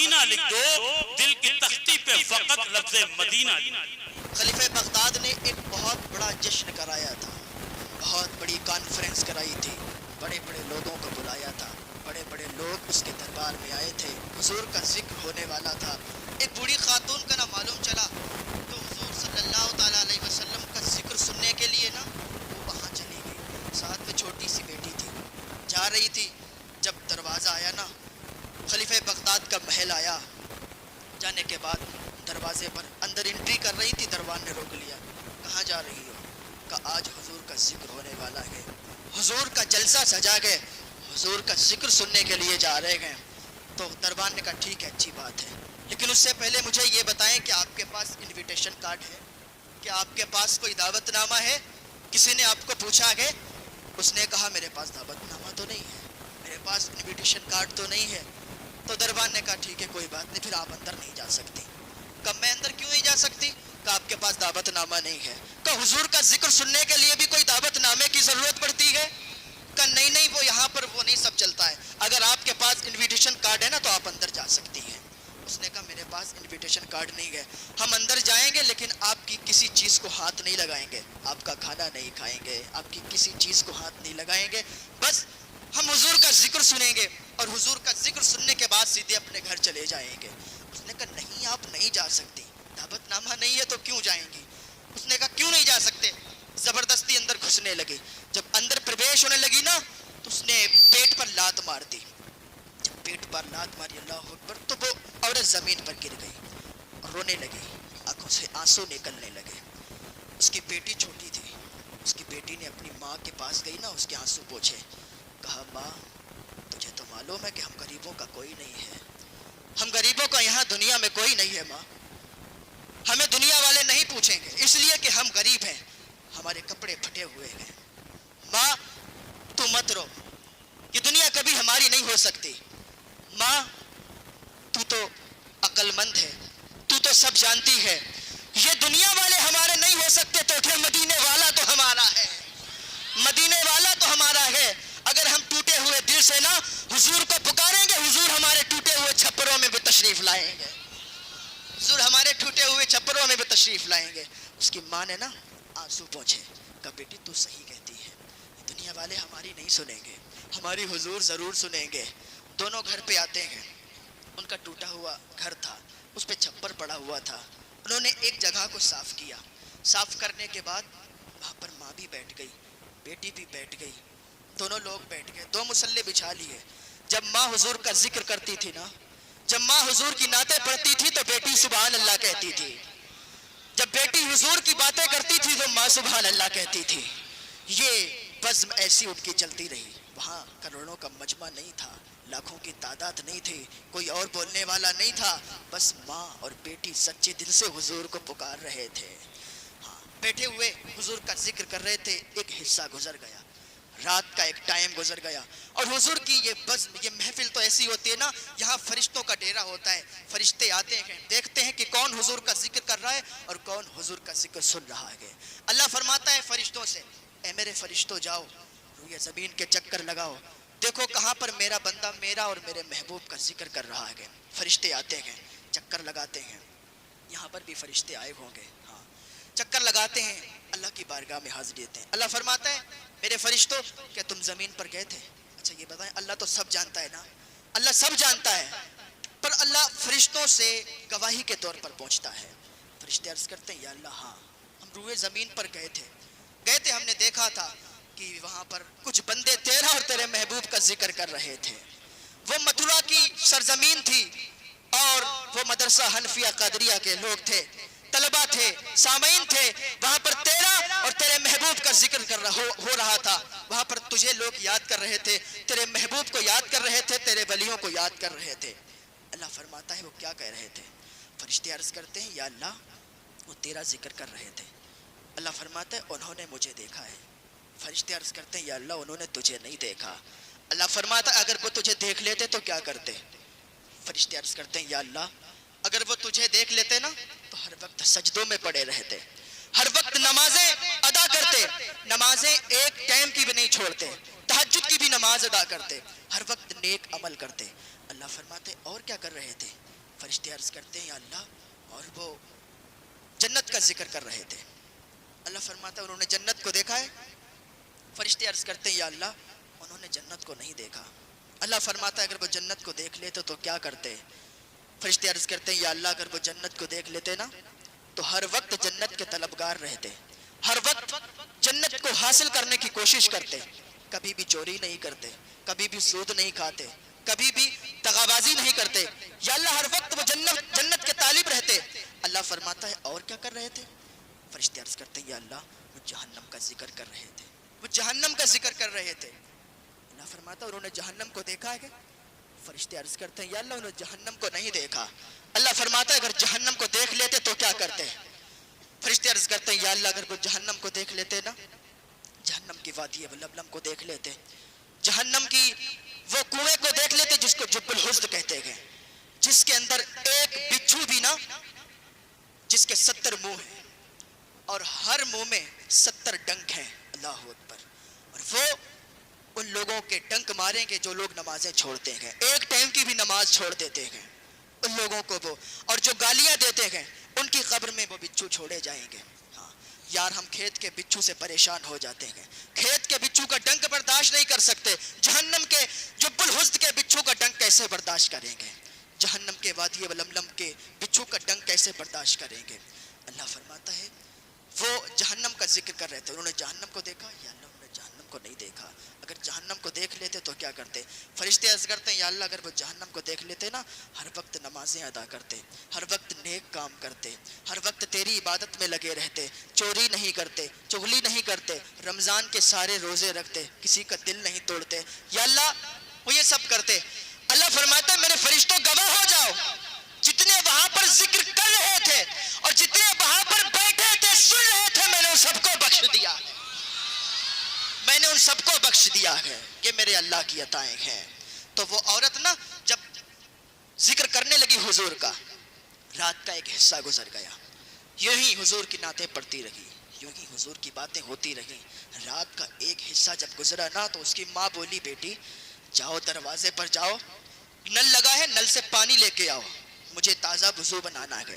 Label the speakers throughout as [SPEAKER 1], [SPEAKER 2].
[SPEAKER 1] مدینہ لکھ دو، دل کی تختی پہ فقط لفظ مدینہ لکھ دو۔
[SPEAKER 2] خلیفہ بغداد نے ایک بہت بڑا جشن کرایا تھا، بہت بڑی کانفرنس کرائی تھی، بڑے بڑے لوگوں کو بلایا تھا، بڑے بڑے لوگ اس کے دربار میں آئے تھے، حضور کا ذکر ہونے والا تھا۔ ایک بوڑھی خاتون کا نہ معلوم چلا تو حضور صلی اللہ تعالیٰ علیہ وسلم کا ذکر سننے کے لیے نا وہ وہاں چلی گئی، ساتھ میں چھوٹی سی بیٹی تھی، جا رہی تھی۔ جب دروازہ آیا نا، خلیفہ بغداد کا محل آیا، جانے کے بعد دروازے پر اندر انٹری کر رہی تھی، دربان نے روک لیا۔ کہاں جا رہی ہو؟ کہا آج حضور کا ذکر ہونے والا ہے، حضور کا جلسہ سجا گئے، حضور کا ذکر سننے کے لیے جا رہے ہیں۔ تو دربان نے کہا ٹھیک ہے، اچھی بات ہے، لیکن اس سے پہلے مجھے یہ بتائیں کہ آپ کے پاس انویٹیشن کارڈ ہے؟ کہ آپ کے پاس کوئی دعوت نامہ ہے؟ کسی نے آپ کو پوچھا ہے؟ اس نے کہا میرے پاس دعوت نامہ تو نہیں ہے، میرے پاس انویٹیشن کارڈ تو نہیں ہے۔ تو دربان نے کہا ٹھیک ہے، کوئی بات نہیں، پھر آپ اندر نہیں جا سکتی۔ کہا میں اندر کیوں نہیں جا سکتی؟ کہ آپ کے پاس دعوت نامہ نہیں ہے۔ کہ حضور کا ذکر سننے کے لیے بھی کوئی دعوت نامے کی ضرورت پڑتی ہے؟ کہ نہیں وہ یہاں پر وہ نہیں سب چلتا ہے، اگر آپ کے پاس انویٹیشن کارڈ ہے نا تو آپ اندر جا سکتی ہیں۔ اس نے کہا میرے پاس انویٹیشن کارڈ نہیں ہے، ہم اندر جائیں گے لیکن آپ کی کسی چیز کو ہاتھ نہیں لگائیں گے، آپ کا کھانا نہیں کھائیں گے، آپ کی کسی چیز کو ہاتھ نہیں لگائیں گے، بس ہم حضور کا ذکر سنیں گے اور حضور کا ذکر سننے کے بعد سیدھے اپنے گھر چلے جائیں گے۔ اس نے کہا نہیں آپ نہیں جا سکتی، دعوت نامہ نہیں ہے تو کیوں جائیں گی؟ اس نے کہا کیوں نہیں جا سکتے؟ زبردستی اندر گھسنے لگے۔ جب اندر پرویش ہونے لگی نا تو اس نے پیٹ پر لات مار دی۔ جب پیٹ پر لات ماری اللہ اکبر تو وہ عورت زمین پر گر گئی اور رونے لگی، آنکھوں سے آنسو نکلنے لگے۔ اس کی بیٹی چھوٹی تھی، اس کی بیٹی نے اپنی ماں کے پاس گئی نا، اس کے آنسو پوچھے، کہا ماں تجھے تو معلوم ہے کہ ہم غریبوں کا کوئی نہیں ہے، ہم غریبوں کا یہاں دنیا میں کوئی نہیں ہے ماں، ہمیں دنیا والے نہیں پوچھیں گے اس لیے کہ ہم غریب ہیں، ہمارے کپڑے پھٹے ہوئے ہیں، ماں تو مت رو، یہ دنیا کبھی ہماری نہیں ہو سکتی، ماں تو تو عقل مند ہے، تو تو سب جانتی ہے، یہ دنیا والے ہمارے نہیں ہو سکتے تو پھر مدینے والا تو ہمارا ہے، مدینے والا تو ہمارا ہے۔ اگر ہم ٹوٹے ہوئے دل سے نا حضور کو پکاریں گے، حضور ہمارے ٹوٹے ہوئے چھپروں میں بھی تشریف لائیں گے، حضور ہمارے ٹوٹے ہوئے چھپروں میں بھی تشریف لائیں گے۔ اس کی ماں نے نا آنسو پوچھے، کہا بیٹی تو صحیح کہتی ہے، دنیا والے ہماری نہیں سنیں گے، ہماری حضور ضرور سنیں گے۔ دونوں گھر پہ آتے ہیں، ان کا ٹوٹا ہوا گھر تھا، اس پہ چھپر پڑا ہوا تھا، انہوں نے ایک جگہ کو صاف کیا، صاف کرنے کے بعد وہاں پر ماں بھی بیٹھ گئی، بیٹی بھی بیٹھ گئی، دونوں لوگ بیٹھ گئے، دو مصلے بچھا لیے۔ جب ماں حضور کا ذکر کرتی تھی نا، جب ماں حضور کی نعتیں پڑھتی تھی تو بیٹی سبحان اللہ کہتی تھی، جب بیٹی حضور کی باتیں کرتی تھی تو ماں سبحان اللہ کہتی تھی۔ یہ بزم ایسی ان کی چلتی رہی، وہاں کروڑوں کا مجمع نہیں تھا، لاکھوں کی تعداد نہیں تھی، کوئی اور بولنے والا نہیں تھا، بس ماں اور بیٹی سچے دل سے حضور کو پکار رہے تھے۔ ہاں بیٹھے ہوئے حضور کا ذکر کر رہے تھے، ایک حصہ گزر گیا، رات کا ایک ٹائم گزر گیا، اور حضور کی یہ بزم، یہ محفل تو ایسی ہوتی ہے نا، یہاں فرشتوں کا ڈیرا ہوتا ہے، فرشتے آتے ہیں، دیکھتے ہیں کہ کون حضور کا ذکر کر رہا ہے اور کون حضور کا ذکر سن رہا ہے۔ اللہ فرماتا ہے فرشتوں سے، اے میرے فرشتوں جاؤ روئے زمین کے چکر لگاؤ، دیکھو کہاں پر میرا بندہ میرا اور میرے محبوب کا ذکر کر رہا ہے۔ فرشتے آتے ہیں، چکر لگاتے ہیں، یہاں پر بھی فرشتے آئے ہوں گے، ہاں چکر لگاتے ہیں، اللہ کی بارگاہ میں حاضر دیتے ہیں۔ اللہ فرماتا ہے میرے فرشتوں کیا تم زمین پر گئے تھے؟ اچھا یہ بتائیں، اللہ تو سب جانتا ہے نا، اللہ سب جانتا ہے، پر اللہ فرشتوں سے گواہی کے طور پر پہنچتا ہے۔ فرشتے عرض کرتے ہیں یا اللہ ہاں ہم روئے زمین پر گئے تھے، ہم نے دیکھا تھا کہ وہاں پر کچھ بندے تیرا اور تیرے محبوب کا ذکر کر رہے تھے، وہ متھرا کی سرزمین تھی اور وہ مدرسہ حنفیہ قادریہ کے لوگ تھے، طلبہ تھے، سامعین تھے، وہاں پر تیرا اور تیرے محبوب کا ذکر ہو رہا تھا، وہاں پر تجھے لوگ یاد کر رہے تھے، تیرے محبوب کو یاد کر رہے تھے، تیرے ولیوں کو یاد کر رہے تھے۔ اللہ فرماتا ہے وہ کیا کہہ رہے تھے؟ فرشتے عرض کرتے ہیں یا اللہ وہ تیرا ذکر کر رہے تھے۔ اللہ فرماتا ہے انہوں نے مجھے دیکھا ہے۔ فرشتے عرض کرتے ہیں یا اللہ انہوں نے تجھے نہیں دیکھا۔ اللہ فرماتا ہے اگر وہ تجھے دیکھ لیتے تو کیا کرتے؟ فرشتے عرض کرتے ہیں یا اللہ اگر وہ تجھے دیکھ لیتے نا تو ہر وقت سجدوں میں پڑے رہتے، ہر وقت نمازیں ادا کرتے، نمازیں ایک ٹائم کی بھی نہیں چھوڑتے، تہجد کی بھی نماز ادا کرتے، ہر وقت نیک عمل کرتے۔ اللہ فرماتے اور کیا کر رہے تھے؟ فرشتے عرض کرتے ہیں یا اللہ، اور وہ جنت کا ذکر کر رہے تھے. اللہ فرماتا ہے انہوں نے جنت کو دیکھا ہے؟ فرشتے عرض کرتے ہیں یا اللہ انہوں نے جنت کو نہیں دیکھا. اللہ فرماتا ہے اگر وہ جنت کو دیکھ لیتے تو کیا کرتے؟ فرشتے عرض کرتے ہیں یا اللہ اگر وہ جنت کو دیکھ لیتے نا تو ہر وقت جنت کے طلبگار رہتے، ہر وقت جنت کو حاصل کرنے کی کوشش کرتے، کبھی بھی چوری نہیں کرتے، کبھی بھی سود نہیں کھاتے، کبھی بھی دغابازی نہیں کرتے. یا اللہ ہر وقت وہ جنت کے طالب رہتے. اللہ فرماتا ہے اور کیا کر رہے تھے؟ فرشتے عرض کرتے ہیں یا اللہ وہ جہنم کا ذکر کر رہے تھے، وہ جہنم کا ذکر کر رہے تھے. اللہ فرماتا ہے انہوں نے جہنم کو دیکھا ہے کہ؟ فرشتے عرض کرتے ہیں یا اللہ انہوں نے جہنم کو نہیں دیکھا. اللہ فرماتا ہے اگر جہنم کو دیکھ لیتے تو کیا کرتے؟ فرشتے عرض کرتے ہیں یا اللہ اگر وہ جہنم کو دیکھ لیتے نا، جہنم کی وادی لبلم کو دیکھ لیتے، جہنم کی وہ کنویں کو دیکھ لیتے جس کو جب الحزن کہتے ہیں، جس کے اندر ایک بچھو بھی نا، جس کے 70 منہ ہیں اور ہر منہ میں 70 ڈنک ہیں. اللہ اکبر. اور وہ ان لوگوں کے ڈنک ماریں گے جو لوگ نمازیں چھوڑتے ہیں، ایک ٹائم کی بھی نماز چھوڑ دیتے ہیں ان لوگوں کو وہ، اور جو گالیاں دیتے ہیں ان کی قبر میں وہ بچھو چھوڑے جائیں گے. ہاں یار ہم کھیت کے بچھو سے پریشان ہو جاتے ہیں، کھیت کے بچھو کا ڈنک برداشت نہیں کر سکتے، جہنم کے جب الحزن کے بچھو کا ڈنک کیسے برداشت کریں گے؟ جہنم کے وادی لملم کے بچھو کا ڈنک کیسے برداشت کریں گے؟ اللہ فرماتا ہے وہ جہنم کا ذکر کر رہے تھے، انہوں نے جہنم کو دیکھا یا اللہ انہوں نے جہنم کو نہیں دیکھا. اگر جہنم کو دیکھ لیتے تو کیا کرتے؟ فرشتے عرض کرتے ہیں یا اللہ اگر وہ جہنم کو دیکھ لیتے نا ہر وقت نمازیں ادا کرتے، ہر وقت نیک کام کرتے، ہر وقت تیری عبادت میں لگے رہتے، چوری نہیں کرتے، چغلی نہیں کرتے، رمضان کے سارے روزے رکھتے، کسی کا دل نہیں توڑتے. یا اللہ وہ یہ سب کرتے. اللہ فرماتا ہے میرے فرشتوں گواہ ہو جاؤ، جتنے وہاں پر ذکر کر رہے تھے اور جتنے وہاں پر بیٹھے تھے سن رہے تھے، میں نے ان سب کو بخش دیا، میں نے ان سب کو بخش دیا ہے. یہ میرے اللہ کی عطائیں ہیں. تو وہ عورت نا جب ذکر کرنے لگی حضور کا، رات کا ایک حصہ گزر گیا، یوں ہی حضور کی نعتیں پڑھتی رہی، یوں ہی حضور کی باتیں ہوتی رہیں. رات کا ایک حصہ جب گزرا نا تو اس کی ماں بولی بیٹی جاؤ دروازے پر جاؤ، نل لگا ہے نل سے پانی لے کے آؤ، مجھے تازہ وضو بنانا ہے،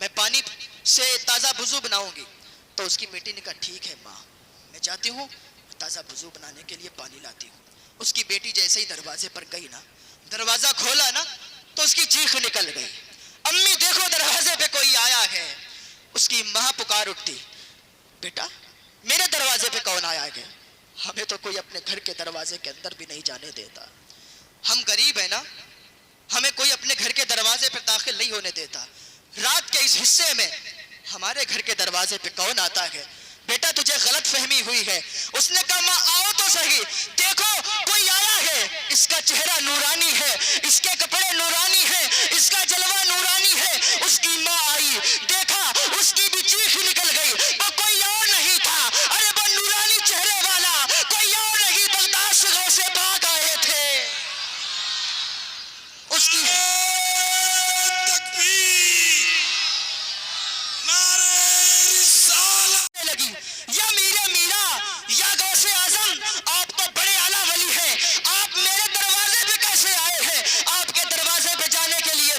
[SPEAKER 2] میں پانی سے تازہ وضو بناؤں گی. تو اس کی بیٹی نے کہا ٹھیک ہے ماں میں جاتی ہوں تازہ وضو بنانے کے لیے پانی لاتی ہوں. اس کی بیٹی جیسے ہی دروازے پر گئی نا، دروازہ کھولا نا تو اس کی چیخ نکل گئی، امی دیکھو دروازے پہ کوئی آیا ہے. اس کی ماں پکار اٹھتی، بیٹا میرے دروازے پہ کون آیا ہے؟ ہمیں تو کوئی اپنے گھر کے دروازے کے اندر بھی نہیں جانے دیتا، ہم غریب ہیں نا، ہمیں کوئی اپنے گھر کے دروازے پہ داخل نہیں ہونے دیتا، رات کے اس حصے میں ہمارے گھر کے دروازے پہ کون آتا ہے؟ بیٹا تجھے غلط فہمی ہوئی ہے. اس نے کہا ماں آؤ تو صحیح، دیکھو کوئی آیا ہے، اس کا چہرہ نورانی ہے، اس کے کپڑے نورانی ہیں، اس کا جلوہ نورانی ہے. اس کی ماں آئی، دیکھا، اس کی بھی چیخ نکل گئی، وہ کوئی اور نہیں تھا، ارے وہ نورانی چہرے والا کوئی اور نہیں بغداد سے بھاگ آئے تھے. اس کی لگی یا میرے میرا یا غوث اعظم آپ تو بڑے اعلیٰ ولی ہیں، آپ میرے دروازے پہ کیسے آئے ہیں؟ آپ کے دروازے پہ جانے کے لیے